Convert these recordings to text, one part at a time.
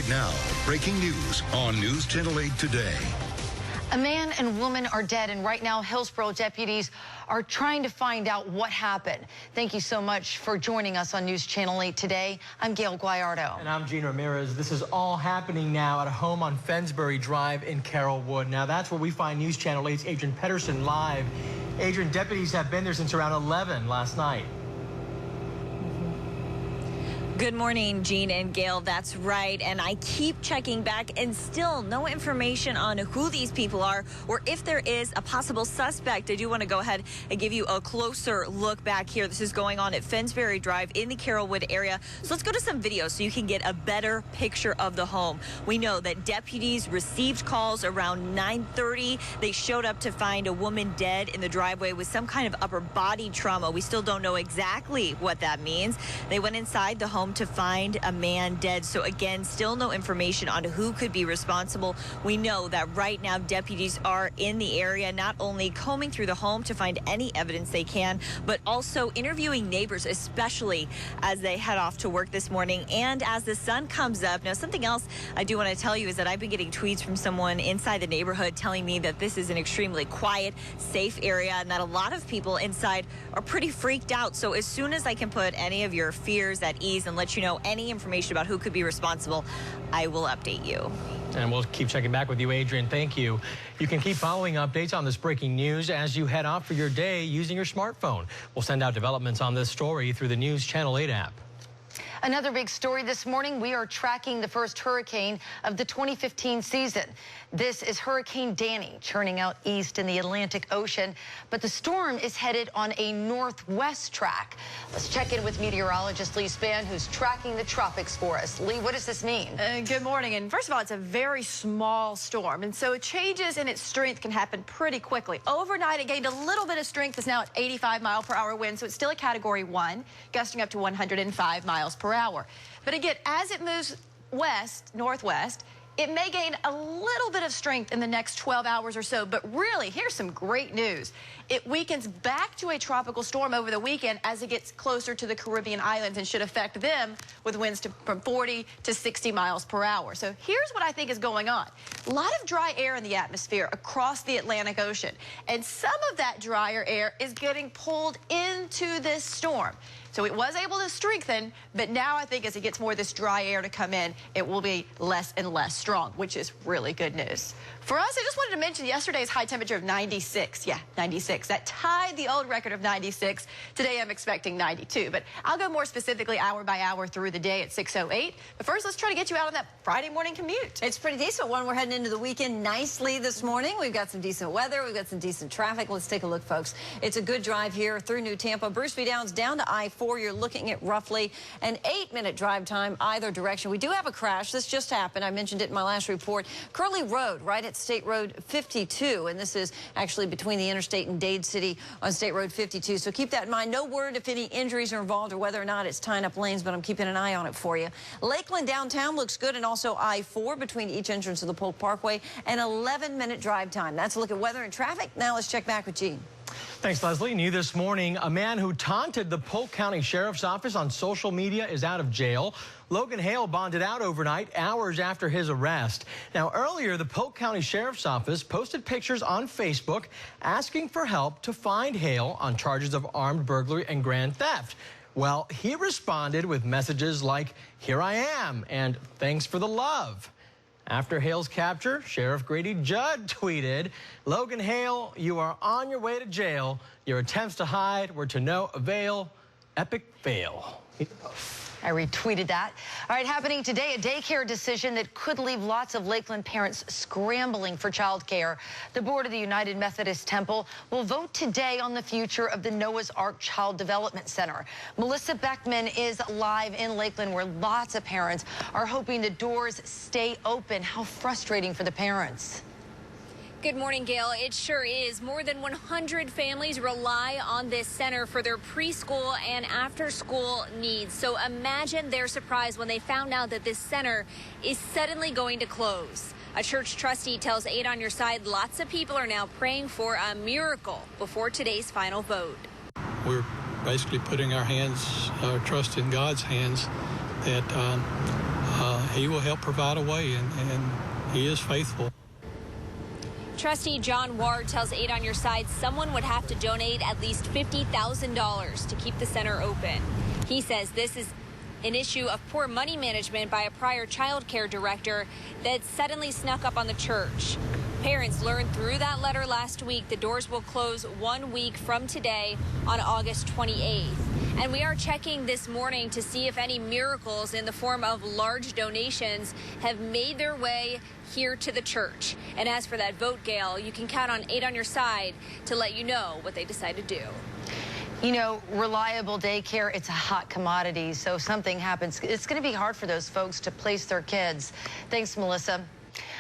Right now, breaking news on News Channel 8 Today. A man and woman are dead, and right now Hillsborough deputies are trying to find out what happened. Thank you so much for joining us on News Channel 8 Today. I'm Gail Guayardo. And I'm Gene Ramirez. This is all happening now at a home on Fensbury Drive in Carrollwood. Now that's where we find News Channel 8's Adrian Pedersen live. Adrian, deputies have been there since around 11 last night. Good morning, Gene and Gail. That's right. And I keep checking back and still no information on who these people are or if there is a possible suspect. I do want to go ahead and give you a closer look back here. This is going on at Fensbury Drive in the Carrollwood area. So let's go to some videos so you can get a better picture of the home. We know that deputies received calls around 9:30. They showed up to find a woman dead in the driveway with some kind of upper body trauma. We still don't know exactly what that means. They went inside the home to find a man dead. So again, still no information on who could be responsible. We know that right now deputies are in the area, not only combing through the home to find any evidence they can, but also interviewing neighbors, especially as they head off to work this morning and as the sun comes up. Now, something else I do want to tell you is that I've been getting tweets from someone inside the neighborhood telling me that this is an extremely quiet, safe area and that a lot of people inside are pretty freaked out. So as soon as I can put any of your fears at ease and let you know any information about who could be responsible, I will update you. And we'll keep checking back with you, Adrian. Thank you. You can keep following updates on this breaking news as you head off for your day using your smartphone. We'll send out developments on this story through the News Channel 8 app. Another big story this morning, we are tracking the first hurricane of the 2015 season. This is Hurricane Danny, churning out east in the Atlantic Ocean, but the storm is headed on a northwest track. Let's check in with meteorologist Lee Spann, who's tracking the tropics for us. Lee, what does this mean? Good morning. And first of all, it's a very small storm, and so changes in its strength can happen pretty quickly. Overnight, it gained a little bit of strength. It's now at 85-mile-per-hour wind, so it's still a Category 1, gusting up to 105 miles per hour. But again, as it moves west, northwest, it may gain a little bit of strength in the next 12 hours or so, but really, here's some great news. It weakens back to a tropical storm over the weekend as it gets closer to the Caribbean islands and should affect them with winds from 40 to 60 miles per hour. So here's what I think is going on. A lot of dry air in the atmosphere across the Atlantic Ocean, and some of that drier air is getting pulled into this storm. So it was able to strengthen, but now I think as it gets more of this dry air to come in, it will be less and less strong, which is really good news. For us, I just wanted to mention yesterday's high temperature of 96. Yeah, 96. That tied the old record of 96. Today I'm expecting 92, but I'll go more specifically hour by hour through the day at 6:08. But first, let's try to get you out on that Friday morning commute. It's pretty decent one. We're heading into the weekend nicely this morning. We've got some decent weather. We've got some decent traffic. Let's take a look, folks. It's a good drive here through New Tampa. Bruce V. Downs down to I-4. You're looking at roughly an 8-minute drive time either direction. We do have a crash. This just happened. I mentioned it in my last report. Curly Road, right at State Road 52, and this is actually between the interstate and Dade City on State Road 52. So keep that in mind. No word if any injuries are involved or whether or not it's tying up lanes, but I'm keeping an eye on it for you. Lakeland downtown looks good, and also I-4 between each entrance of the Polk Parkway, an 11-minute drive time. That's a look at weather and traffic. Now let's check back with Gene. Thanks, Leslie. New this morning, a man who taunted the Polk County Sheriff's Office on social media is out of jail. Logan Hale bonded out overnight, hours after his arrest. Now, earlier, the Polk County Sheriff's Office posted pictures on Facebook asking for help to find Hale on charges of armed burglary and grand theft. Well, he responded with messages like, "Here I am," and "Thanks for the love." After Hale's capture, Sheriff Grady Judd tweeted, "Logan Hale, you are on your way to jail. Your attempts to hide were to no avail. Epic fail." I retweeted that. All right, happening today, a daycare decision that could leave lots of Lakeland parents scrambling for childcare. The board of the United Methodist Temple will vote today on the future of the Noah's Ark Child Development Center. Melissa Beckman is live in Lakeland, where lots of parents are hoping the doors stay open. How frustrating for the parents. Good morning, Gail. It sure is. More than 100 families rely on this center for their preschool and after-school needs. So imagine their surprise when they found out that this center is suddenly going to close. A church trustee tells 8 on Your Side lots of people are now praying for a miracle before today's final vote. We're basically putting our trust in God's hands that he will help provide a way, and he is faithful. Trustee John Ward tells 8 on Your Side someone would have to donate at least $50,000 to keep the center open. He says this is an issue of poor money management by a prior child care director that suddenly snuck up on the church. Parents learned through that letter last week the doors will close 1 week from today on August 28th. And we are checking this morning to see if any miracles in the form of large donations have made their way here to the church. And as for that vote, Gail, you can count on 8 on Your Side to let you know what they decide to do. You know, reliable daycare, it's a hot commodity, so if something happens, it's going to be hard for those folks to place their kids. Thanks, Melissa.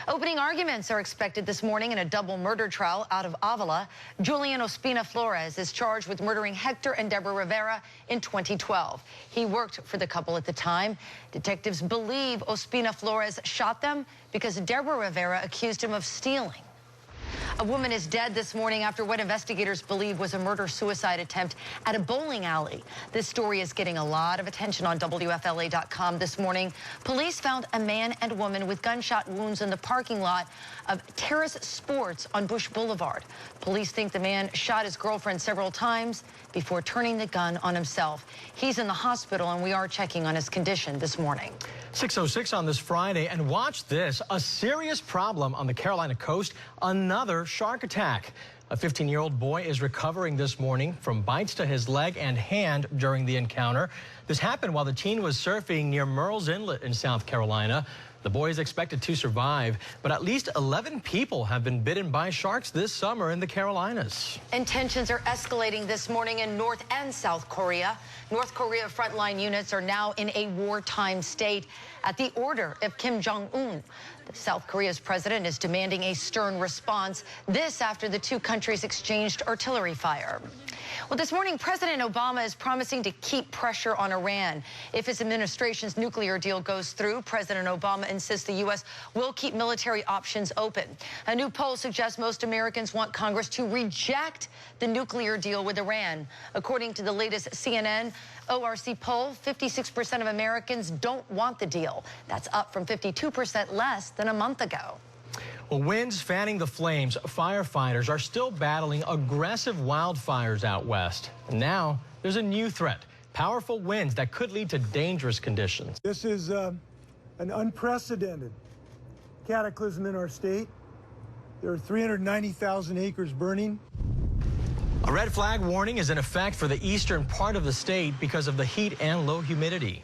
Opening arguments are expected this morning in a double murder trial out of Avila. Julian Ospina Flores is charged with murdering Hector and Deborah Rivera in 2012. He worked for the couple at the time. Detectives believe Ospina Flores shot them because Deborah Rivera accused him of stealing. A woman is dead this morning after what investigators believe was a murder-suicide attempt at a bowling alley. This story is getting a lot of attention on WFLA.com this morning. Police found a man and woman with gunshot wounds in the parking lot of Terrace Sports on Bush Boulevard. Police think the man shot his girlfriend several times before turning the gun on himself. He's in the hospital, and we are checking on his condition this morning. 6:06 on this Friday, and watch this, a serious problem on the Carolina coast, another shark attack. A 15-year-old boy is recovering this morning from bites to his leg and hand during the encounter. This happened while the teen was surfing near Murrells Inlet in South Carolina. The boy is expected to survive, but at least 11 people have been bitten by sharks this summer in the Carolinas. And tensions are escalating this morning in North and South Korea. North Korea frontline units are now in a wartime state at the order of Kim Jong-un. South Korea's president is demanding a stern response. This after the two countries exchanged artillery fire. Well, this morning, President Obama is promising to keep pressure on Iran. If his administration's nuclear deal goes through, President Obama insists the U.S. will keep military options open. A new poll suggests most Americans want Congress to reject the nuclear deal with Iran. According to the latest CNN ORC poll, 56% of Americans don't want the deal. That's up from 52% less than a month ago. Well, winds fanning the flames, firefighters are still battling aggressive wildfires out west. And now there's a new threat, powerful winds that could lead to dangerous conditions. This is an unprecedented cataclysm in our state. There are 390,000 acres burning. A red flag warning is in effect for the eastern part of the state because of the heat and low humidity.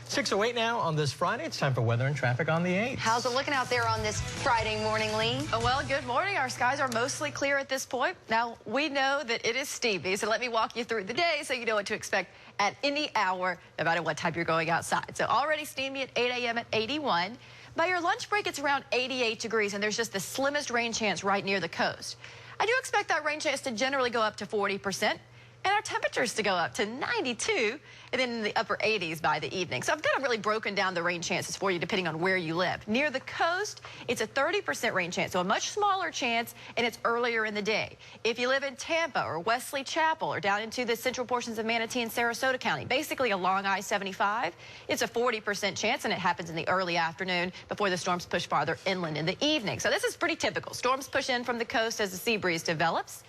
6:08 now on this Friday. It's time for weather and traffic on the 8th. How's it looking out there on this Friday morning, Lee? Oh, well, good morning. Our skies are mostly clear at this point. Now, we know that it is steamy, so let me walk you through the day so you know what to expect at any hour, no matter what time you're going outside. So already steamy at 8 a.m. at 81. By your lunch break, it's around 88 degrees, and there's just the slimmest rain chance right near the coast. I do expect that rain chance to generally go up to 40%. And our temperatures to go up to 92 and then in the upper 80s by the evening. So I've kind of really broken down the rain chances for you depending on where you live. Near the coast, it's a 30% rain chance, so a much smaller chance, and it's earlier in the day. If you live in Tampa or Wesley Chapel or down into the central portions of Manatee and Sarasota County, basically along I-75, it's a 40% chance, and it happens in the early afternoon before the storms push farther inland in the evening. So this is pretty typical. Storms push in from the coast as the sea breeze develops.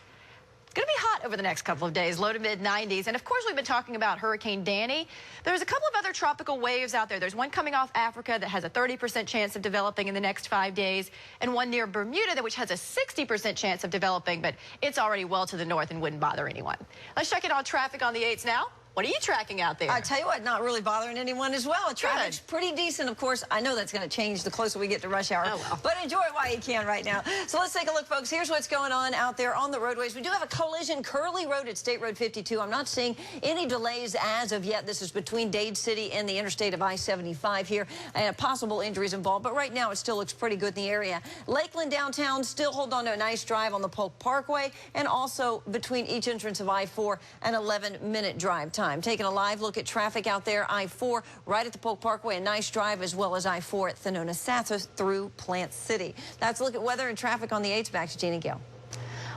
Going to be hot over the next couple of days, low to mid 90s. And of course, we've been talking about Hurricane Danny. There's a couple of other tropical waves out there. There's one coming off Africa that has a 30% chance of developing in the next 5 days, and one near Bermuda which has a 60% chance of developing, but it's already well to the north and wouldn't bother anyone. Let's check in on traffic on the 8s now. What are you tracking out there? I tell you what, not really bothering anyone as well. Traffic's pretty decent, of course. I know that's going to change the closer we get to rush hour. Oh, well. But enjoy it while you can right now. So let's take a look, folks. Here's what's going on out there on the roadways. We do have a collision, Curley Road at State Road 52. I'm not seeing any delays as of yet. This is between Dade City and the interstate of I-75 here. And possible injuries involved. But right now, it still looks pretty good in the area. Lakeland downtown, still hold on to a nice drive on the Polk Parkway. And also between each entrance of I-4, an 11-minute drive time. Taking a live look at traffic out there, I-4 right at the Polk Parkway, a nice drive, as well as I-4 at Thenona Satha through Plant City. That's a look at weather and traffic on the 8s. Back to Jean and Gail.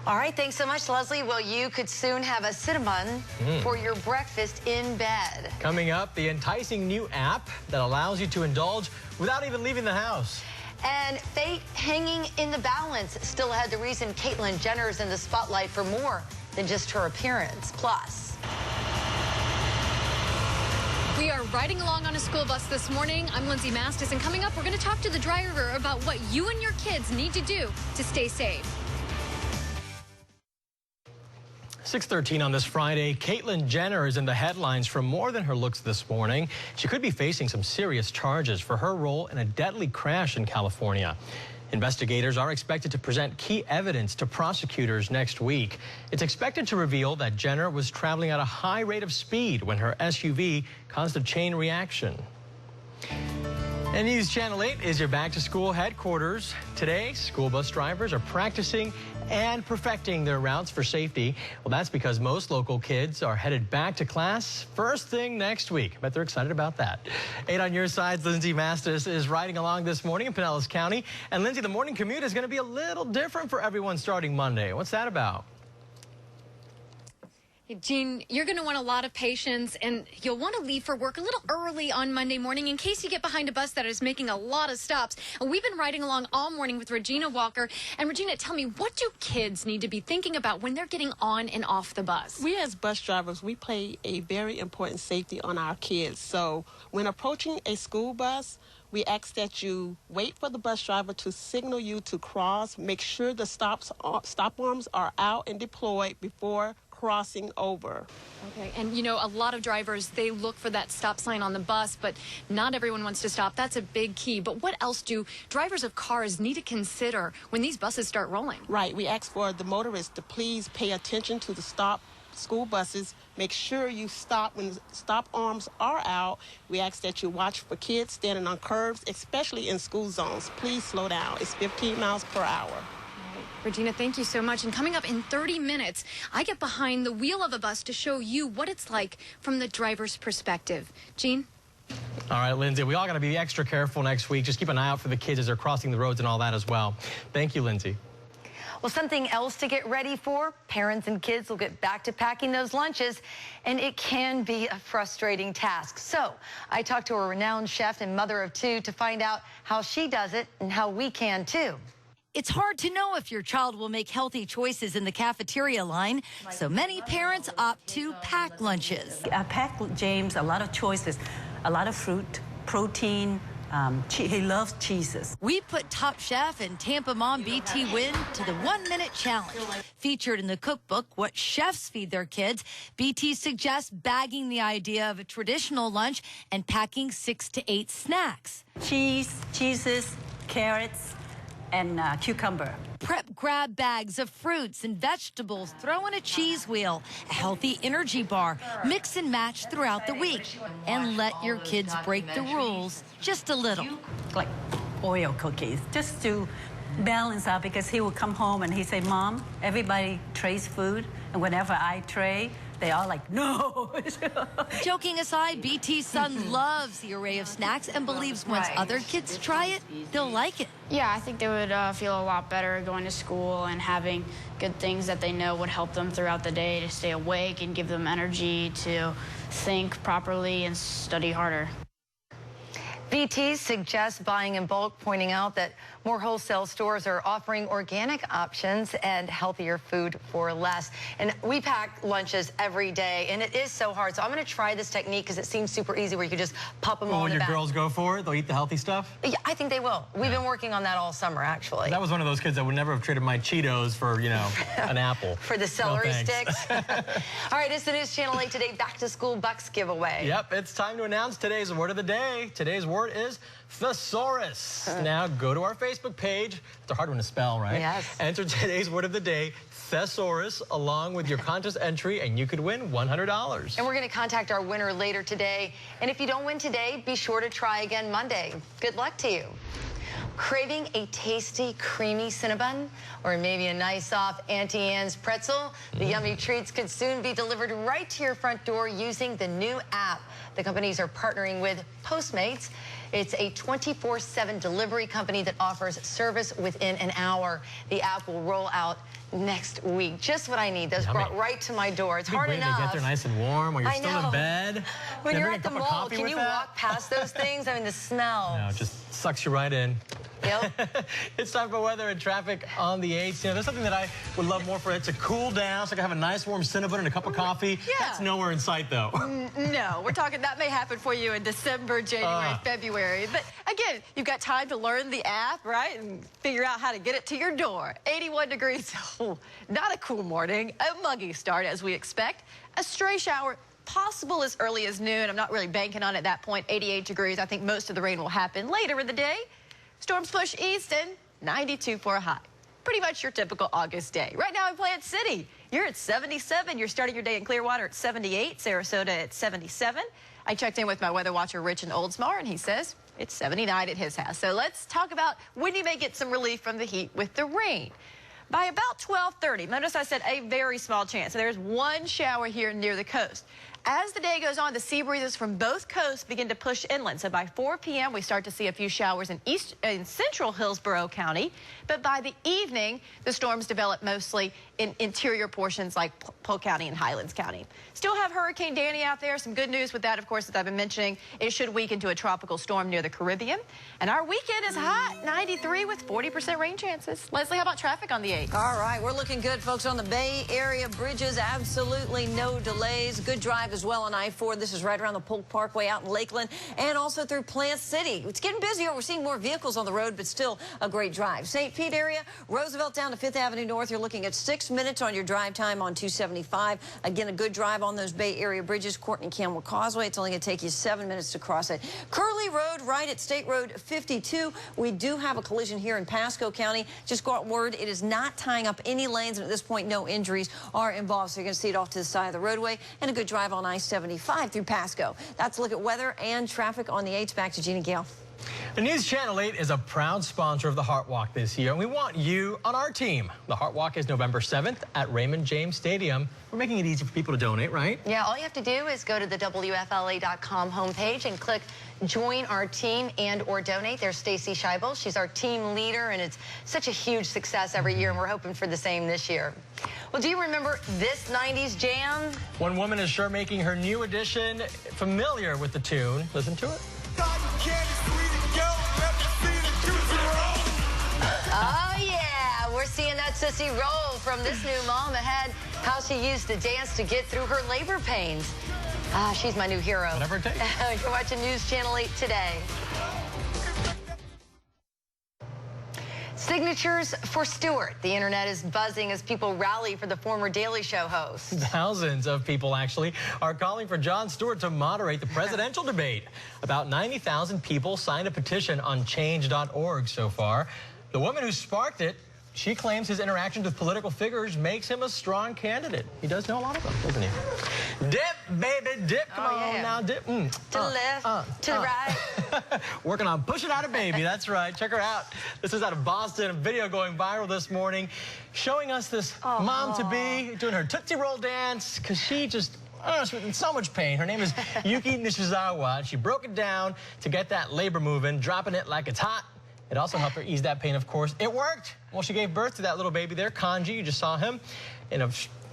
All right, thanks so much, Leslie. Well, you could soon have a cinnamon for your breakfast in bed. Coming up, the enticing new app that allows you to indulge without even leaving the house. And fate hanging in the balance. Still ahead, the reason Caitlyn Jenner is in the spotlight for more than just her appearance. Plus, we are riding along on a school bus this morning. I'm Lindsay Mastis, and coming up, we're going to talk to the driver about what you and your kids need to do to stay safe. 6:13 on this Friday. Caitlyn Jenner is in the headlines for more than her looks this morning. She could be facing some serious charges for her role in a deadly crash in California. Investigators are expected to present key evidence to prosecutors next week. It's expected to reveal that Jenner was traveling at a high rate of speed when her SUV caused a chain reaction. And News Channel 8 is your back-to-school headquarters. Today, school bus drivers are practicing and perfecting their routes for safety. Well, that's because most local kids are headed back to class first thing next week. Bet they're excited about that. 8 on your side, Lindsay Mastis is riding along this morning in Pinellas County. And Lindsay, the morning commute is going to be a little different for everyone starting Monday. What's that about? Jean, you're going to want a lot of patience, and you'll want to leave for work a little early on Monday morning in case you get behind a bus that is making a lot of stops. And we've been riding along all morning with Regina Walker. And Regina, tell me, what do kids need to be thinking about when they're getting on and off the bus? We as bus drivers, we play a very important safety on our kids. So when approaching a school bus, we ask that you wait for the bus driver to signal you to cross. Make sure the stop arms are out and deployed before crossing over. Okay, and you know, a lot of drivers, they look for that stop sign on the bus, but not everyone wants to stop. That's a big key. But what else do drivers of cars need to consider when these buses start rolling? Right, we ask for the motorists to please pay attention to the school buses. Make sure you stop when the stop arms are out. We ask that you watch for kids standing on curbs, especially in school zones. Please slow down. It's 15 miles per hour. Regina, thank you so much. And coming up in 30 minutes, I get behind the wheel of a bus to show you what it's like from the driver's perspective. Jean? All right, Lindsay, we all got to be extra careful next week. Just keep an eye out for the kids as they're crossing the roads and all that as well. Thank you, Lindsay. Well, something else to get ready for. Parents and kids will get back to packing those lunches, and it can be a frustrating task. So I talked to a renowned chef and mother of 2 to find out how she does it and how we can too. It's hard to know if your child will make healthy choices in the cafeteria line, so many parents opt to pack lunches. I pack James a lot of choices, a lot of fruit, protein. He loves cheeses. We put Top Chef and Tampa mom BT Wynn to the 1-minute challenge. Featured in the cookbook, What Chefs Feed Their Kids, BT suggests bagging the idea of a traditional lunch and packing 6 to 8 snacks. Cheeses, carrots, and cucumber. Prep grab bags of fruits and vegetables, throw in a cheese wheel, a healthy energy bar, mix and match throughout the week, and let your kids break the rules just a little. Like Oreo cookies, just to balance out, because he will come home and he say, Mom, everybody trays food, and whenever I tray, they all like, no. Joking aside, BT's son loves the array of snacks and believes once other kids try it, they'll like it. Yeah, I think they would feel a lot better going to school and having good things that they know would help them throughout the day to stay awake and give them energy to think properly and study harder. BT suggests buying in bulk, pointing out that more wholesale stores are offering organic options and healthier food for less. And we pack lunches every day, and it is so hard. So I'm going to try this technique because it seems super easy, where you can just pop them all in the back. Will your girls go for it? They'll eat the healthy stuff? Yeah, I think they will. We've been working on that all summer, actually. That was one of those kids that would never have traded my Cheetos for, you know, an apple. For the celery No, sticks. All right, it's the News Channel 8 Today Back to School Bucks giveaway. Yep, it's time to announce today's word of the day. Today's word is thesaurus. Now go to our Facebook page. It's a hard one to spell, right? Yes. Enter today's word of the day, thesaurus, along with your contest entry, and you could win $100. And we're going to contact our winner later today. And if you don't win today, be sure to try again Monday. Good luck to you. Craving a tasty, creamy Cinnabon, or maybe a nice, soft Auntie Anne's pretzel? The yummy treats could soon be delivered right to your front door using the new app. The companies are partnering with Postmates. It's a 24/7 delivery company that offers service within an hour. The app will roll out next week. Just what I need. Those brought right to my door. It's hard enough. To get there nice and warm while you're still in bed. When you're at the mall, can you walk past those things? I mean, the smell. No, it just sucks you right in. Yep. It's time for weather and traffic on the 8th. You know, there's something that I would love more for it to cool down so I can have a nice warm Cinnabon and a cup of coffee. Yeah. That's nowhere in sight, though. No, we're talking that may happen for you in December, January, February. But again, you've got time to learn the app, right? And figure out how to get it to your door. 81 degrees. Oh, not a cool morning. A muggy start as we expect. A stray shower possible as early as noon. I'm not really banking on it at that point. 88 degrees. I think most of the rain will happen later in the day. Storms push east and 92 for a high. Pretty much your typical August day. Right now in Plant City, you're at 77. You're starting your day in Clearwater at 78. Sarasota at 77. I checked in with my weather watcher, Rich in Oldsmar, and he says it's 79 at his house. So let's talk about when you may get some relief from the heat with the rain. By about 12:30, notice I said a very small chance. So there's one shower here near the coast. As the day goes on, the sea breezes from both coasts begin to push inland. So by 4 p.m., we start to see a few showers in central Hillsborough County. But by the evening, the storms develop mostly in interior portions like Polk County and Highlands County. Still have Hurricane Danny out there. Some good news with that, of course, as I've been mentioning. It should weaken to a tropical storm near the Caribbean. And our weekend is hot, 93 with 40% rain chances. Leslie, how about traffic on the 8th? All right, we're looking good, folks, on the Bay Area bridges. Absolutely no delays. Good drive as well on I-4. This is right around the Polk Parkway out in Lakeland and also through Plant City. It's getting busier. We're seeing more vehicles on the road, but still a great drive. St. Pete area, Roosevelt down to 5th Avenue North. You're looking at 6 minutes on your drive time on 275. Again, a good drive on those Bay Area bridges. Courtney Campbell Causeway. It's only going to take you 7 minutes to cross it. Curley Road right at State Road 52. We do have a collision here in Pasco County. Just got word it is not tying up any lanes, and at this point, no injuries are involved. So you're going to see it off to the side of the roadway, and a good drive on I-75 through Pasco. That's a look at weather and traffic on the 8th. Back to Gina Gale. The News Channel 8 is a proud sponsor of the Heart Walk this year, and we want you on our team. The Heart Walk is November 7th at Raymond James Stadium. We're making it easy for people to donate, right? Yeah, all you have to do is go to the WFLA.com homepage and click Join Our Team and/or Donate. There's Stacy Scheibel. She's our team leader, and it's such a huge success every year, and we're hoping for the same this year. Well, do you remember this 90s jam? One woman is sure making her new edition familiar with the tune. Listen to it. Oh, yeah, we're seeing that sissy roll from this new mom ahead, how she used the dance to get through her labor pains. Ah, she's my new hero. Whatever it takes. You're watching News Channel 8 today. Signatures for Stewart. The internet is buzzing as people rally for the former Daily Show host. Thousands of people, actually, are calling for Jon Stewart to moderate the presidential debate. About 90,000 people signed a petition on change.org so far. The woman who sparked it, she claims his interactions with political figures makes him a strong candidate. He does know a lot of them, doesn't he? Dip, baby, dip. Come on now, dip. To the left, to the right. Working on pushing out a baby. That's right. Check her out. This is out of Boston. A video going viral this morning showing us this mom-to-be doing her Tootsie Roll dance because she just... she's in so much pain. Her name is Yuki Nishizawa. She broke it down to get that labor moving, dropping it like it's hot. It also helped her ease that pain, of course. It worked. Well, she gave birth to that little baby there, Kanji. You just saw him.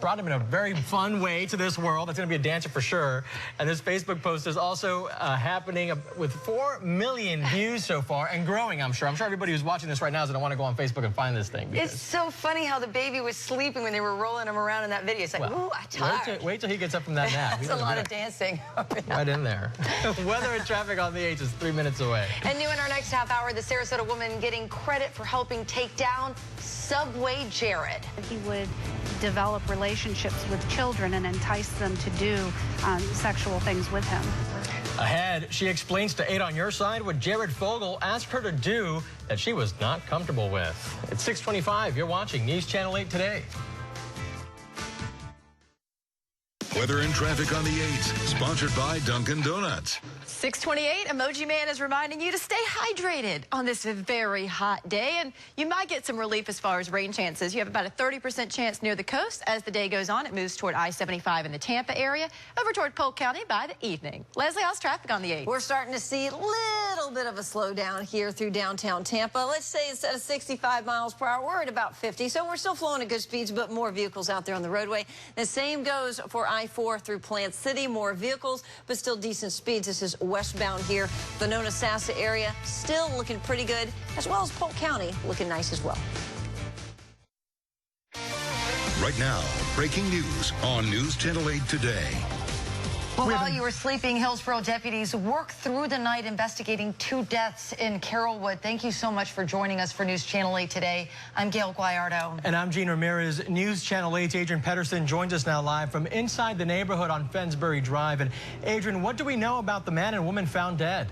Brought him in a very fun way to this world. That's going to be a dancer for sure. And this Facebook post is also happening with 4 million views so far and growing, I'm sure. I'm sure everybody who's watching this right now is going to want to go on Facebook and find this thing. It's so funny how the baby was sleeping when they were rolling him around in that video. It's like, ooh, I'm tired. Wait till he gets up from that nap. That's a lot of dancing. Right in there. Weather and traffic on the 8th is 3 minutes away. And new in our next half hour, the Sarasota woman getting credit for helping take down Subway Jared. He would develop relationships with children and entice them to do sexual things with him. Ahead, she explains to 8 on Your Side what Jared Fogle asked her to do that she was not comfortable with. It's 6:25. You're watching News Channel 8 today. Weather and traffic on the 8s, sponsored by Dunkin' Donuts. 6:28, Emoji Man is reminding you to stay hydrated on this very hot day, and you might get some relief as far as rain chances. You have about a 30% chance near the coast. As the day goes on, it moves toward I-75 in the Tampa area, over toward Polk County by the evening. Leslie, how's traffic on the 8th? We're starting to see a little bit of a slowdown here through downtown Tampa. Let's say instead of 65 miles per hour, we're at about 50, so we're still flowing at good speeds, but more vehicles out there on the roadway. The same goes for I-4 through Plant City, more vehicles, but still decent speeds. This is westbound here. The Nonasassa area still looking pretty good, as well as Polk County looking nice as well. Right now, breaking news on News Channel 8 Today. Well, while you were sleeping, Hillsborough deputies worked through the night investigating 2 deaths in Carrollwood. Thank you so much for joining us for News Channel 8 Today. I'm Gail Guayardo. And I'm Gene Ramirez. News Channel 8's Adrian Pedersen joins us now live from inside the neighborhood on Fensbury Drive. And Adrian, what do we know about the man and woman found dead?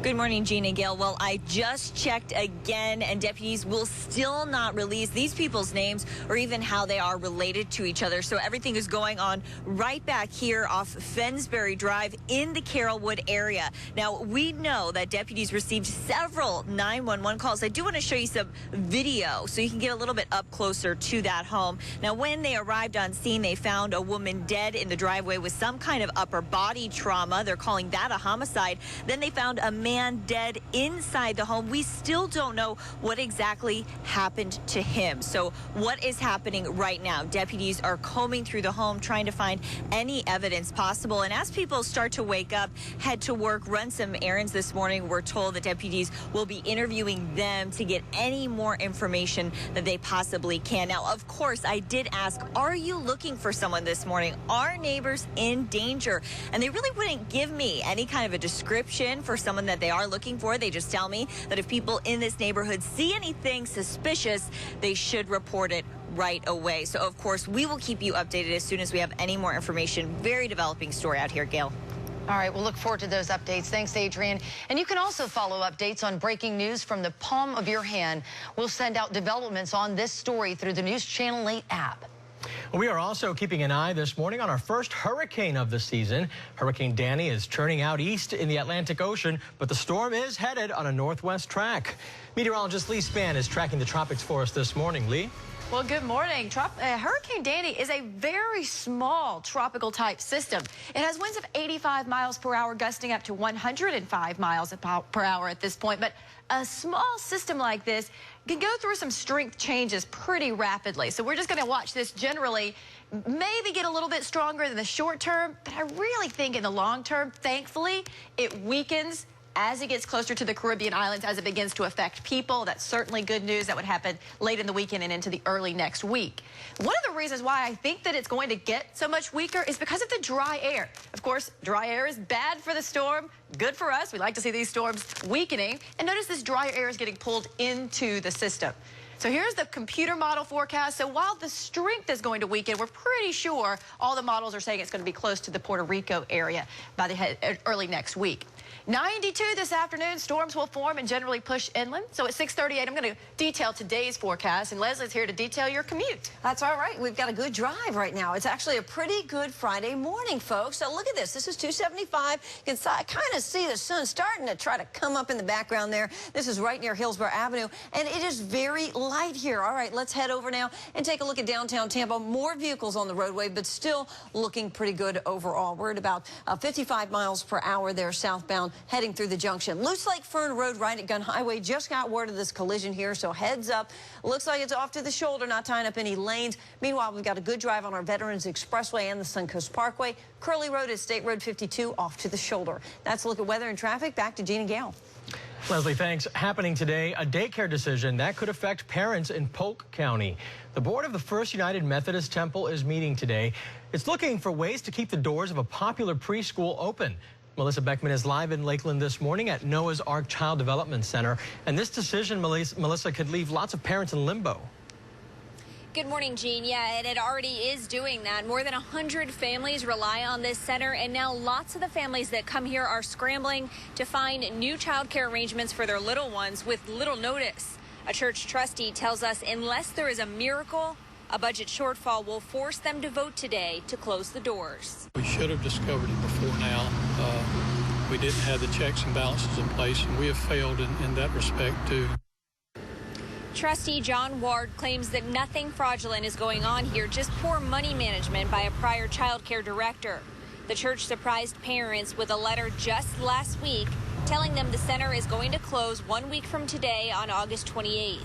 Good morning, Gene and Gail. Well, I just checked again, and deputies will still not release these people's names or even how they are related to each other. So everything is going on right back here off Fensbury Drive in the Carrollwood area. Now, we know that deputies received several 911 calls. I do want to show you some video so you can get a little bit up closer to that home. Now, when they arrived on scene, they found a woman dead in the driveway with some kind of upper body trauma. They're calling that a homicide. Then they found a man dead inside the home. We still don't know what exactly happened to him. So what is happening right now? Deputies are combing through the home, trying to find any evidence possible. And as people start to wake up, head to work, run some errands this morning, we're told that deputies will be interviewing them to get any more information that they possibly can. Now, of course, I did ask, are you looking for someone this morning? Are neighbors in danger? And they really wouldn't give me any kind of a description for someone that they are looking for. They just tell me that if people in this neighborhood see anything suspicious, they should report it right away. So, of course, we will keep you updated as soon as we have any more information. Very developing story out here, Gail. All right, we'll look forward to those updates. Thanks, Adrian. And you can also follow updates on breaking news from the palm of your hand. We'll send out developments on this story through the News Channel 8 app. We are also keeping an eye this morning on our first hurricane of the season. Hurricane Danny is turning out east in the Atlantic Ocean, but the storm is headed on a northwest track. Meteorologist Lee Spann is tracking the tropics for us this morning. Lee? Well, good morning. Hurricane Danny is a very small tropical type system. It has winds of 85 miles per hour, gusting up to 105 miles per hour at this point. But a small system like this can go through some strength changes pretty rapidly. So we're just going to watch this generally, maybe get a little bit stronger in the short term. But I really think in the long term, thankfully, it weakens as it gets closer to the Caribbean islands, as it begins to affect people. That's certainly good news. That would happen late in the weekend and into the early next week. One of the reasons why I think that it's going to get so much weaker is because of the dry air. Of course, dry air is bad for the storm, good for us. We like to see these storms weakening. And notice this dry air is getting pulled into the system. So here's the computer model forecast. So while the strength is going to weaken, we're pretty sure all the models are saying it's going to be close to the Puerto Rico area by the early next week. 92 this afternoon. Storms will form and generally push inland. So at 6:38, I'm going to detail today's forecast, and Leslie's here to detail your commute. That's all right. We've got a good drive right now. It's actually a pretty good Friday morning, folks. So look at this. This is 275. You can kind of see the sun starting to try to come up in the background there. This is right near Hillsborough Avenue, and it is very light here. All right, let's head over now and take a look at downtown Tampa. More vehicles on the roadway, but still looking pretty good overall. We're at about 55 miles per hour there southbound, heading through the junction. Loose Lake Fern Road right at Gun Highway. Just got word of this collision here, so heads up. Looks like it's off to the shoulder, not tying up any lanes. Meanwhile, we've got a good drive on our Veterans Expressway and the Suncoast Parkway. Curly Road is State Road 52 off to the shoulder. That's a look at weather and traffic. Back to Gene and Gail. Leslie, thanks. Happening today, a daycare decision that could affect parents in Polk County. The board of the First United Methodist Temple is meeting today. It's looking for ways to keep the doors of a popular preschool open. Melissa Beckman is live in Lakeland this morning at Noah's Ark Child Development Center. And this decision, Melissa, could leave lots of parents in limbo. Good morning, Gene. Yeah, and it already is doing that. More than 100 families rely on this center, and now lots of the families that come here are scrambling to find new child care arrangements for their little ones with little notice. A church trustee tells us unless there is a miracle, A budget shortfall will force them to vote today to close the doors. We should have discovered it before now. We didn't have the checks and balances in place, and we have failed in that respect too. Trustee John Ward claims that nothing fraudulent is going on here, just poor money management by a prior child care director. The church surprised parents with a letter just last week telling them the center is going to close 1 week from today on August 28th.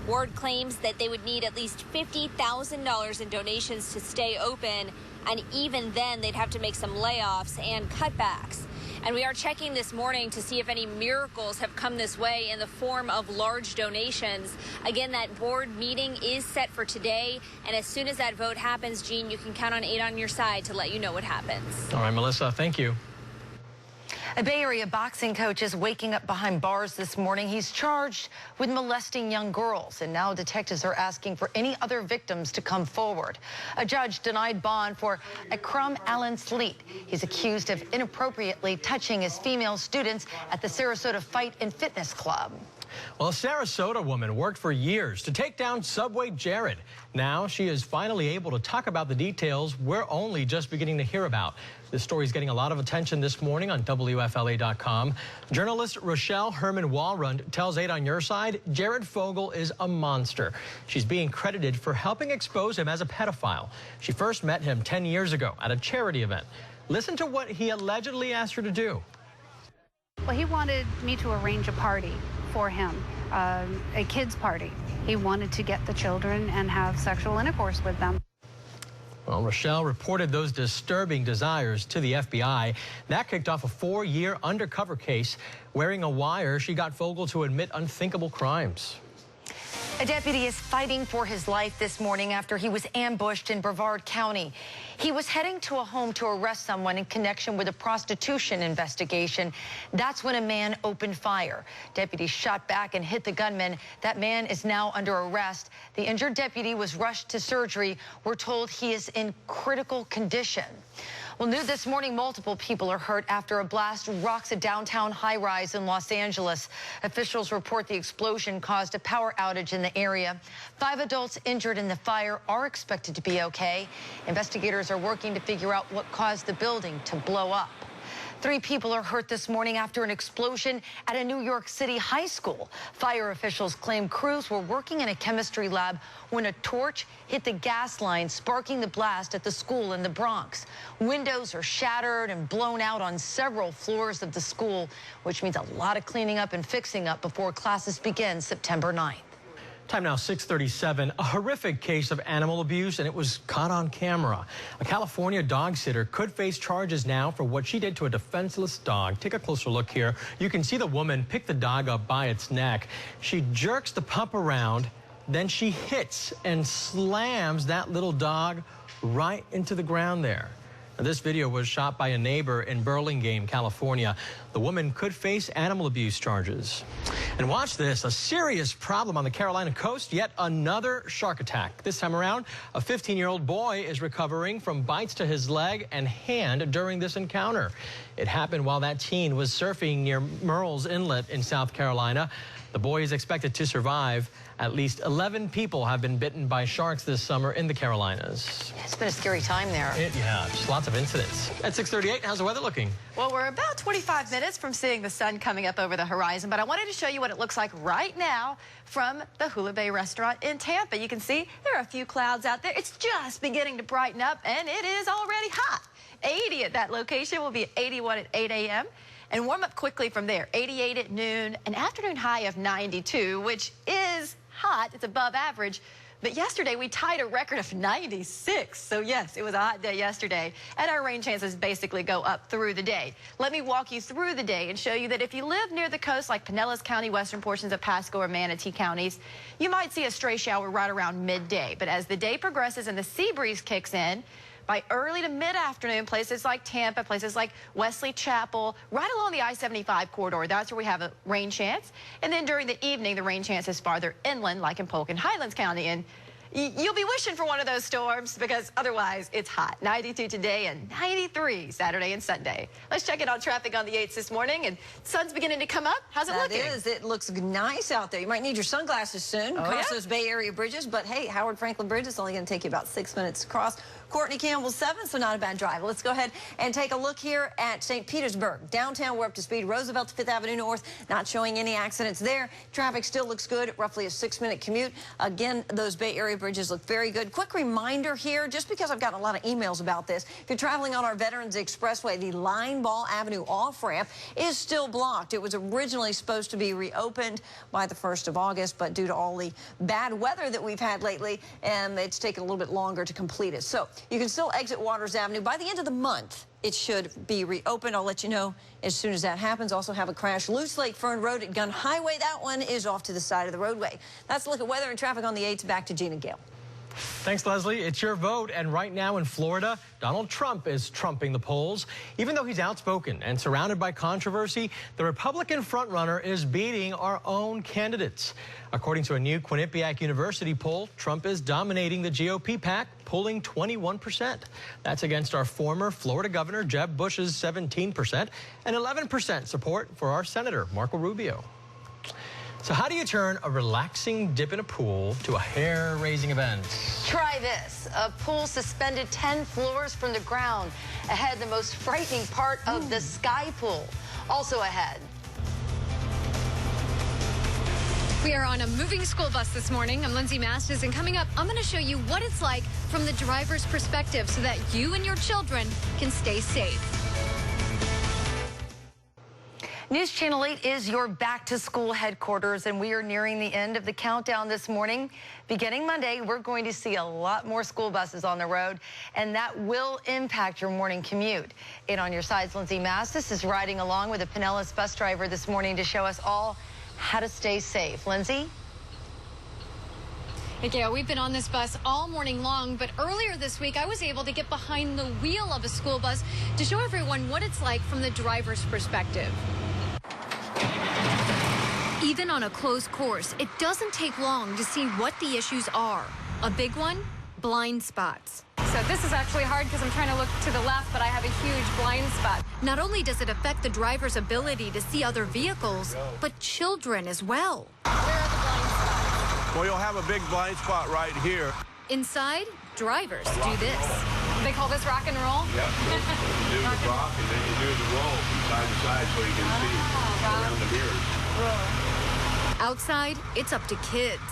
Ward claims that they would need at least $50,000 in donations to stay open, and even then they'd have to make some layoffs and cutbacks. And we are checking this morning to see if any miracles have come this way in the form of large donations. Again, that board meeting is set for today. And as soon as that vote happens, Gene, you can count on 8 on your side to let you know what happens. All right, Melissa, thank you. A Bay Area boxing coach is waking up behind bars this morning. He's charged with molesting young girls, and now detectives are asking for any other victims to come forward. A judge denied bond for Akram Allen Sleet. He's accused of inappropriately touching his female students at the Sarasota Fight and Fitness Club. Well, a Sarasota woman worked for years to take down Subway Jared. Now she is finally able to talk about the details we're only just beginning to hear about. This story is getting a lot of attention this morning on WFLA.com. Journalist Rochelle Herman-Walrund tells 8 on your side, Jared Fogle is a monster. She's being credited for helping expose him as a pedophile. She first met him 10 years ago at a charity event. Listen to what he allegedly asked her to do. Well, he wanted me to arrange a party for him, a kids' party. He wanted to get the children and have sexual intercourse with them. Well, Rochelle reported those disturbing desires to the FBI. That kicked off a 4-year undercover case. Wearing a wire, she got Fogle to admit unthinkable crimes. A deputy is fighting for his life this morning after he was ambushed in Brevard County. He was heading to a home to arrest someone in connection with a prostitution investigation. That's when a man opened fire. Deputies shot back and hit the gunman. That man is now under arrest. The injured deputy was rushed to surgery. We're told he is in critical condition. Well, new this morning, multiple people are hurt after a blast rocks a downtown high-rise in Los Angeles. Officials report the explosion caused a power outage in the area. 5 adults injured in the fire are expected to be okay. Investigators are working to figure out what caused the building to blow up. 3 people are hurt this morning after an explosion at a New York City high school. Fire officials claim crews were working in a chemistry lab when a torch hit the gas line, sparking the blast at the school in the Bronx. Windows are shattered and blown out on several floors of the school, which means a lot of cleaning up and fixing up before classes begin September 9th. Time now 6:37. A horrific case of animal abuse, and it was caught on camera. A California dog sitter could face charges now for what she did to a defenseless dog. Take a closer look here. You can see the woman pick the dog up by its neck. She jerks the pup around, then she hits and slams that little dog right into the ground there. Now, this video was shot by a neighbor in Burlingame, California. The woman could face animal abuse charges. And watch this, a serious problem on the Carolina coast, yet another shark attack. This time around, a 15-year-old boy is recovering from bites to his leg and hand during this encounter. It happened while that teen was surfing near Murrells Inlet in South Carolina. The boy is expected to survive. At least 11 people have been bitten by sharks this summer in the Carolinas. It's been a scary time there. Yeah, just lots of incidents. At 6:38, how's the weather looking? Well, we're about 25 minutes from seeing the sun coming up over the horizon, but I wanted to show you what it looks like right now from the Hula Bay restaurant in Tampa. You can see there are a few clouds out there. It's just beginning to brighten up, and it is already hot. 80 at that location. Will be 81 at 8 a.m. and warm up quickly from there. 88 at noon, an afternoon high of 92, which is hot. It's above average. But yesterday, we tied a record of 96. So, yes, it was a hot day yesterday. And our rain chances basically go up through the day. Let me walk you through the day and show you that if you live near the coast, like Pinellas County, western portions of Pasco or Manatee counties, you might see a stray shower right around midday. But as the day progresses and the sea breeze kicks in, by early to mid-afternoon, places like Tampa, places like Wesley Chapel, right along the I-75 corridor, that's where we have a rain chance. And then during the evening, the rain chance is farther inland, like in Polk and Highlands County. And You'll be wishing for one of those storms because otherwise it's hot. 92 today and 93 Saturday and Sunday. Let's check it on traffic on the 8s this morning. And sun's beginning to come up. How's it looking? It looks nice out there. You might need your sunglasses soon. Cross those Bay Area bridges. But hey, Howard Franklin Bridge is only going to take you about 6 minutes to cross. Courtney Campbell 7, so not a bad drive. Let's go ahead and take a look here at St. Petersburg. Downtown, we're up to speed. Roosevelt to 5th Avenue North, not showing any accidents there. Traffic still looks good, roughly a 6-minute commute. Again, those Bay Area bridges look very good. Quick reminder here, just because I've gotten a lot of emails about this, if you're traveling on our Veterans Expressway, the Linebaugh Avenue off-ramp is still blocked. It was originally supposed to be reopened by the 1st of August, but due to all the bad weather that we've had lately, it's taken a little bit longer to complete it. So you can still exit Waters Avenue. By the end of the month, it should be reopened. I'll let you know as soon as that happens. Also have a crash. Loose Lake Fern Road at Gun Highway. That one is off to the side of the roadway. That's a look at weather and traffic on the 8s. Back to Gene and Gail. Thanks, Leslie. It's your vote. And right now in Florida, Donald Trump is trumping the polls. Even though he's outspoken and surrounded by controversy, the Republican frontrunner is beating our own candidates. According to a new Quinnipiac University poll, Trump is dominating the GOP pack, polling 21%. That's against our former Florida Governor Jeb Bush's 17% and 11% support for our Senator Marco Rubio. So how do you turn a relaxing dip in a pool to a hair-raising event? Try this. A pool suspended 10 floors from the ground. Ahead, the most frightening part of the sky pool. Also ahead. We are on a moving school bus this morning. I'm Lindsay Mastis, and coming up, I'm going to show you what it's like from the driver's perspective so that you and your children can stay safe. News Channel 8 is your back-to-school headquarters, and we are nearing the end of the countdown this morning. Beginning Monday, we're going to see a lot more school buses on the road, and that will impact your morning commute. And on your sides, Lindsay Mastis is riding along with a Pinellas bus driver this morning to show us all how to stay safe. Lindsay? Hey, Gail, we've been on this bus all morning long, but earlier this week, I was able to get behind the wheel of a school bus to show everyone what it's like from the driver's perspective. Even on a closed course, it doesn't take long to see what the issues are. A big one, blind spots. So this is actually hard because I'm trying to look to the left, but I have a huge blind spot. Not only does it affect the driver's ability to see other vehicles, but children as well. Where are the blind spots? Well, you'll have a big blind spot right here. Inside, drivers do this. They call this rock and roll? Yep. You do the rock and then you do the roll from side to side so you can see around the mirrors. Outside, it's up to kids.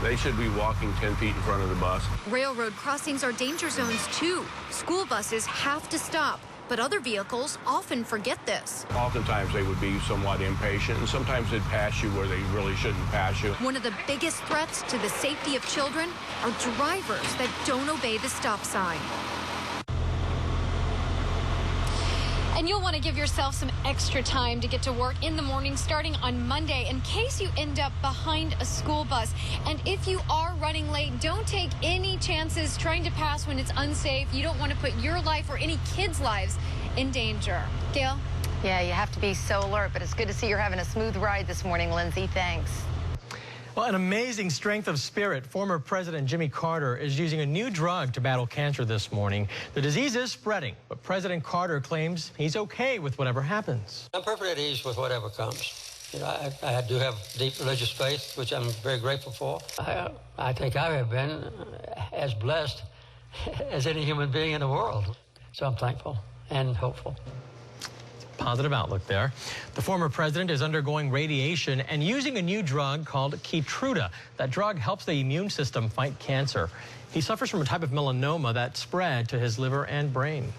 They should be walking 10 feet in front of the bus. Railroad crossings are danger zones too. School buses have to stop, but other vehicles often forget this. Oftentimes they would be somewhat impatient, and sometimes they'd pass you where they really shouldn't pass you. One of the biggest threats to the safety of children are drivers that don't obey the stop sign. And you'll want to give yourself some extra time to get to work in the morning starting on Monday in case you end up behind a school bus. And if you are running late, don't take any chances trying to pass when it's unsafe. You don't want to put your life or any kids' lives in danger. Gail? Yeah, you have to be so alert, but it's good to see you're having a smooth ride this morning, Lindsay. Thanks. Well, an amazing strength of spirit. Former President Jimmy Carter is using a new drug to battle cancer this morning. The disease is spreading, but President Carter claims he's okay with whatever happens. I'm perfectly at ease with whatever comes. You know, I do have deep religious faith, which I'm very grateful for. I think I have been as blessed as any human being in the world. So I'm thankful and hopeful. Positive outlook there. The former president is undergoing radiation and using a new drug called Keytruda. That drug helps the immune system fight cancer. He suffers from a type of melanoma that spread to his liver and brain.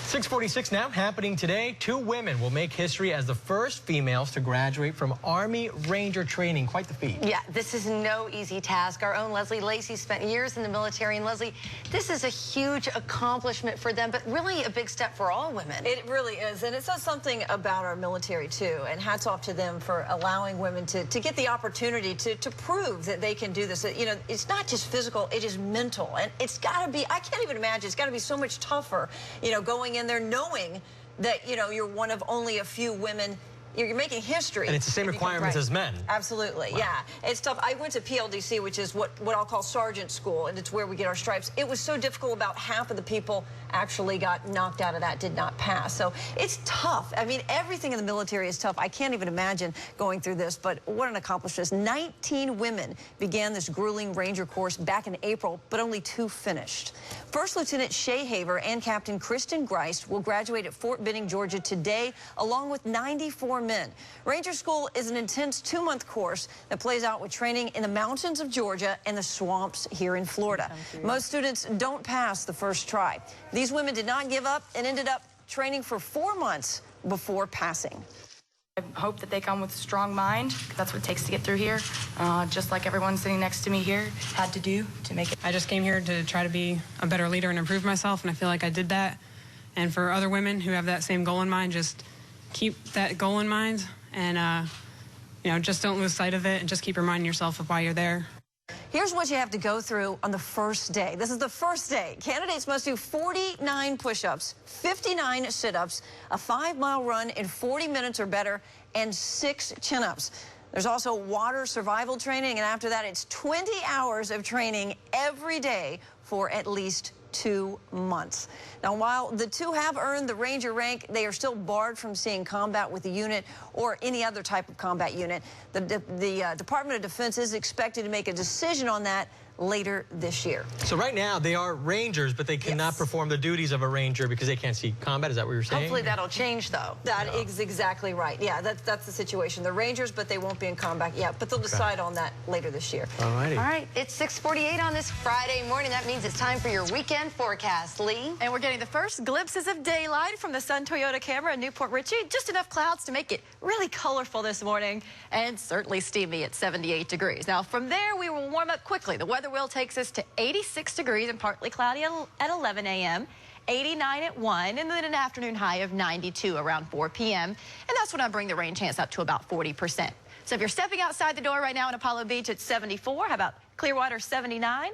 6:46 now, happening today. 2 women will make history as the first females to graduate from Army Ranger training. Quite the feat. Yeah, this is no easy task. Our own Leslie Lacey spent years in the military. And Leslie, this is a huge accomplishment for them, but really a big step for all women. It really is. And it says something about our military, too. And hats off to them for allowing women to get the opportunity to prove that they can do this. You know, it's not just physical, it is mental. And it's got to be, I can't even imagine, it's got to be so much tougher, you know, going in there knowing that, you know, you're one of only a few women you're making history. And it's the same requirements as men. Absolutely, wow. yeah. It's tough. I went to PLDC, which is what I'll call sergeant school, and it's where we get our stripes. It was so difficult. About half of the people actually got knocked out of that, did not pass. So it's tough. I mean, everything in the military is tough. I can't even imagine going through this, but what an accomplishment. 19 women began this grueling Ranger course back in April, but only 2 finished. First Lieutenant Shay Haver and Captain Kristen Greist will graduate at Fort Benning, Georgia today, along with 94 men. Ranger School is an intense 2-month course that plays out with training in the mountains of Georgia and the swamps here in Florida. Most students don't pass the first try. These women did not give up and ended up training for 4 months before passing. I hope that they come with a strong mind. That's what it takes to get through here, just like everyone sitting next to me here had to do to make it. I just came here to try to be a better leader and improve myself, and I feel like I did that. And for other women who have that same goal in mind, just keep that goal in mind and, you know, just don't lose sight of it and just keep reminding yourself of why you're there. Here's what you have to go through on the first day. This is the first day. Candidates must do 49 push-ups, 59 sit-ups, a 5-mile run in 40 minutes or better, and 6 chin-ups. There's also water survival training, and after that, it's 20 hours of training every day for at least 2 months. Now, while the 2 have earned the Ranger rank, they are still barred from seeing combat with the unit or any other type of combat unit. The Department of Defense is expected to make a decision on that later this year. So right now they are Rangers, but they cannot perform the duties of a Ranger because they can't see combat. Is that what you're saying? Hopefully that'll change, though. That is exactly right. Yeah, that's the situation. They're Rangers, but they won't be in combat yet. But they'll decide on that later this year. All righty. All right, it's 6:48 on this Friday morning. That means it's time for your weekend forecast. Lee? And we're getting the first glimpses of daylight from the Sun Toyota camera in Newport Richey. Just enough clouds to make it really colorful this morning and certainly steamy at 78 degrees. Now, from there, we will warm up quickly. The weather wheel takes us to 86 degrees and partly cloudy at 11 a.m., 89 at 1, and then an afternoon high of 92 around 4 p.m. And that's when I bring the rain chance up to about 40%. So if you're stepping outside the door right now in Apollo Beach, it's 74. How about Clearwater, 79?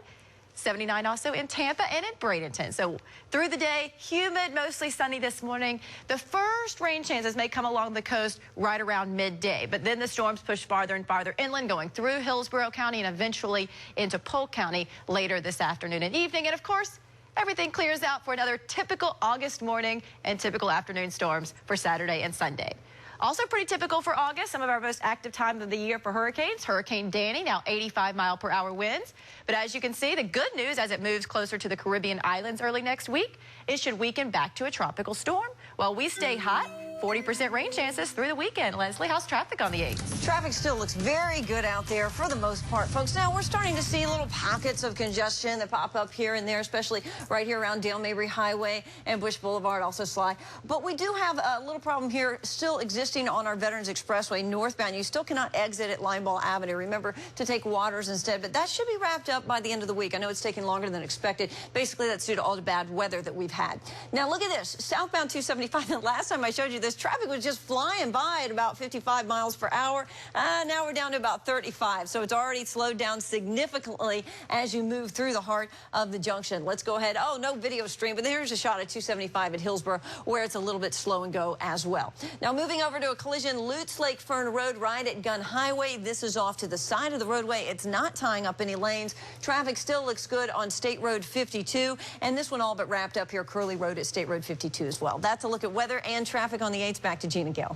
79 also in Tampa and in Bradenton. So through the day, humid, mostly sunny this morning. The first rain chances may come along the coast right around midday, but then the storms push farther and farther inland, going through Hillsborough County and eventually into Polk County later this afternoon and evening. And of course, everything clears out for another typical August morning and typical afternoon storms for Saturday and Sunday. Also pretty typical for August, some of our most active times of the year for hurricanes. Hurricane Danny, now 85-mile-per-hour winds. But as you can see, the good news as it moves closer to the Caribbean islands early next week, it should weaken back to a tropical storm. While we stay hot, 40% rain chances through the weekend. Leslie, how's traffic on the 8s? Traffic still looks very good out there for the most part, folks. Now, we're starting to see little pockets of congestion that pop up here and there, especially right here around Dale Mabry Highway and Bush Boulevard, also Sly. But we do have a little problem here still existing on our Veterans Expressway northbound. You still cannot exit at Lineball Avenue. Remember to take Waters instead, but that should be wrapped up by the end of the week. I know it's taking longer than expected. Basically, that's due to all the bad weather that we've had. Now, look at this. Southbound 275, the last time I showed you this, traffic was just flying by at about 55 miles per hour. Now we're down to about 35, so it's already slowed down significantly as you move through the heart of the junction. Let's go ahead. Oh, no video stream, but there's a shot at 275 at Hillsborough where it's a little bit slow and go as well. Now moving over to a collision, Lutz Lake Fern Road right at Gun Highway. This is off to the side of the roadway. It's not tying up any lanes. Traffic still looks good on State Road 52, and this one all but wrapped up here, Curly Road at State Road 52 as well. That's a look at weather and traffic on the 8s. Back to Gina Gill.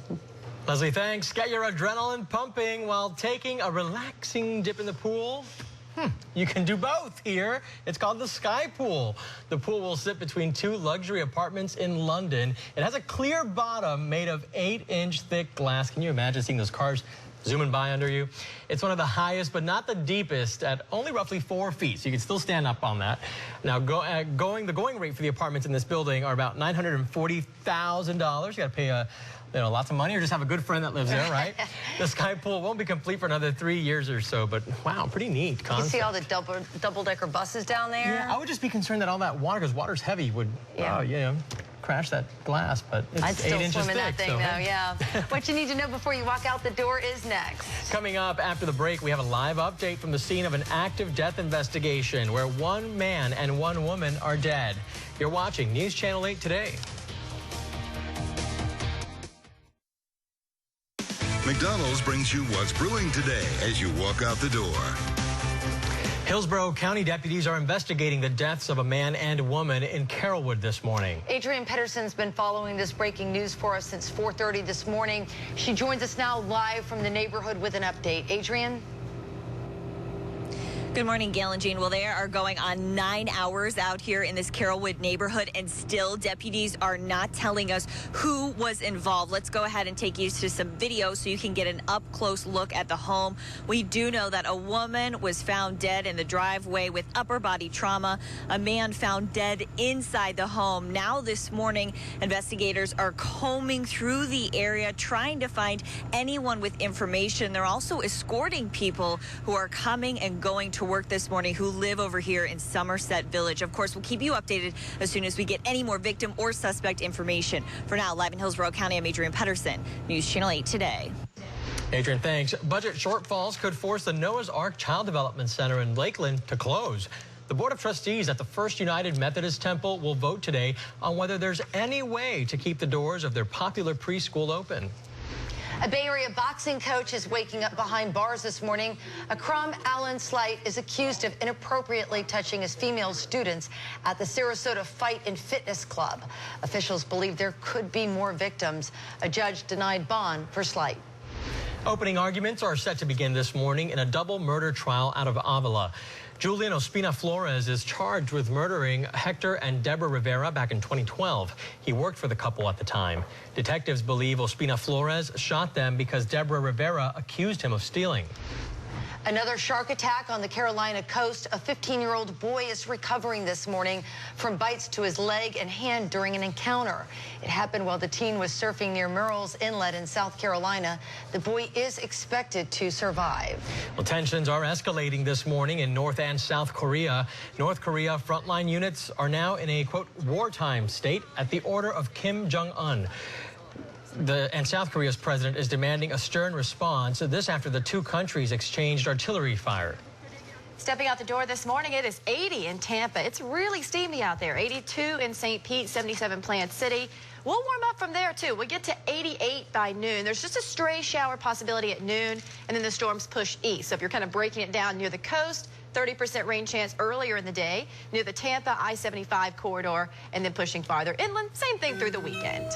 Leslie, thanks. Get your adrenaline pumping while taking a relaxing dip in the pool. You can do both here. It's called the Sky Pool. The pool will sit between 2 luxury apartments in London. It has a clear bottom made of 8-inch thick glass. Can you imagine seeing those cars zooming by under you? It's one of the highest, but not the deepest, at only roughly 4 feet, so you can still stand up on that. Now, the going rate for the apartments in this building are about $940,000. You got to pay lots of money, or just have a good friend that lives there, right? The Sky Pool won't be complete for another 3 years or so, but wow, pretty neat concept. You see all the double-decker buses down there? Yeah, I would just be concerned that all that water, because water's heavy, would crash that glass, but it's I'd still 8 inches swim in thick. that thing, though, yeah. What you need to know before you walk out the door is next. Coming up after the break, we have a live update from the scene of an active death investigation where 1 man and 1 woman are dead. You're watching News Channel 8 Today. McDonald's brings you what's brewing today as you walk out the door. Hillsborough County deputies are investigating the deaths of a man and woman in Carrollwood this morning. Adrienne Pedersen's been following this breaking news for us since 4:30 this morning. She joins us now live from the neighborhood with an update. Adrienne? Good morning, Gail and Jean. Well, they are going on 9 hours out here in this Carrollwood neighborhood, and still deputies are not telling us who was involved. Let's go ahead and take you to some video so you can get an up-close look at the home. We do know that a woman was found dead in the driveway with upper body trauma. A man found dead inside the home. Now this morning, investigators are combing through the area trying to find anyone with information. They're also escorting people who are coming and going to work this morning who live over here in Somerset Village. Of course, we'll keep you updated as soon as we get any more victim or suspect information. For now, live in Hillsborough County, I'm Adrienne Pedersen, News Channel 8 Today. Adrienne, thanks. Budget shortfalls could force the Noah's Ark Child Development Center in Lakeland to close. The Board of Trustees at the First United Methodist Temple will vote today on whether there's any way to keep the doors of their popular preschool open. A Bay Area boxing coach is waking up behind bars this morning. Akram Allen Slight is accused of inappropriately touching his female students at the Sarasota Fight and Fitness Club. Officials believe there could be more victims. A judge denied bond for Slight. Opening arguments are set to begin this morning in a double murder trial out of Avila. Julian Ospina Flores is charged with murdering Hector and Deborah Rivera back in 2012. He worked for the couple at the time. Detectives believe Ospina Flores shot them because Deborah Rivera accused him of stealing. Another shark attack on the Carolina coast. A 15-year-old boy is recovering this morning from bites to his leg and hand during an encounter. It happened while the teen was surfing near Murrells Inlet in South Carolina. The boy is expected to survive. Well, tensions are escalating this morning in North and South Korea. North Korea frontline units are now in a, quote, wartime state at the order of Kim Jong-un. And South Korea's president is demanding a stern response. This after the two countries exchanged artillery fire. Stepping out the door this morning, it is 80 in Tampa. It's really steamy out there. 82 in St. Pete, 77 Plant City. We'll warm up from there, too. We'll get to 88 by noon. There's just a stray shower possibility at noon, and then the storms push east. So if you're kind of breaking it down near the coast, 30% rain chance earlier in the day, near the Tampa I-75 corridor, and then pushing farther inland. Same thing through the weekend.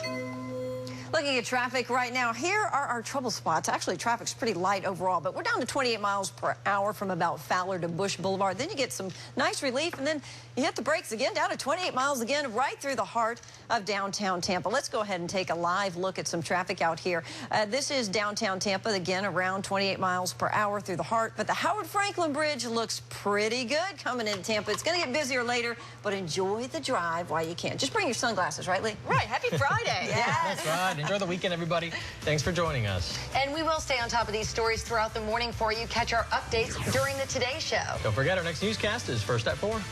Looking at traffic right now, here are our trouble spots. Actually, traffic's pretty light overall, but we're down to 28 miles per hour from about Fowler to Bush Boulevard. Then you get some nice relief, and then you hit the brakes again, down to 28 miles again, right through the heart of downtown Tampa. Let's go ahead and take a live look at some traffic out here. This is downtown Tampa, again, around 28 miles per hour through the heart, but the Howard Franklin Bridge looks pretty good coming into Tampa. It's going to get busier later, but enjoy the drive while you can. Just bring your sunglasses, right, Lee? Right. Happy Friday. Yes. That's right. Enjoy the weekend, everybody. Thanks for joining us. And we will stay on top of these stories throughout the morning for you. Catch our updates during the Today Show. Don't forget, our next newscast is first at 4.